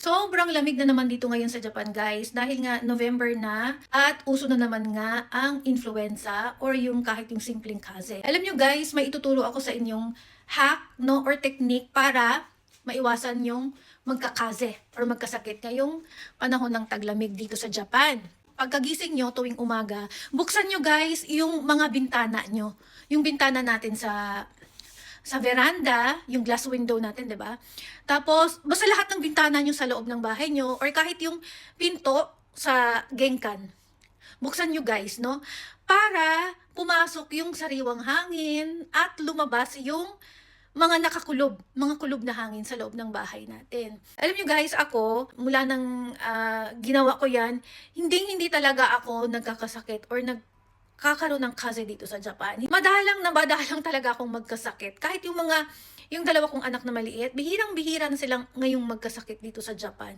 Sobrang lamig na naman dito ngayon sa Japan guys dahil nga November na at uso na naman nga ang influenza or yung kahit yung simpleng kaze. Alam nyo guys, may ituturo ako sa inyong hack no or technique para maiwasan yung magkakaze or magkasakit ngayong panahon ng taglamig dito sa Japan. Pagkagising nyo tuwing umaga, buksan nyo guys yung mga bintana nyo. Yung bintana natin sa veranda, yung glass window natin, 'di ba? Tapos basta lahat ng bintana niyo sa loob ng bahay niyo or kahit yung pinto sa genkan. Buksan niyo guys, no? Para pumasok yung sariwang hangin at lumabas yung mga kulob na hangin sa loob ng bahay natin. Alam niyo guys, ako, mula nang ginawa ko yan, hindi talaga ako nagkakasakit or kakaroon ng kaze dito sa Japan. Madalang talaga akong magkasakit. Kahit yung dalawa kong anak na maliit, bihirang-bihira na silang ngayong magkasakit dito sa Japan.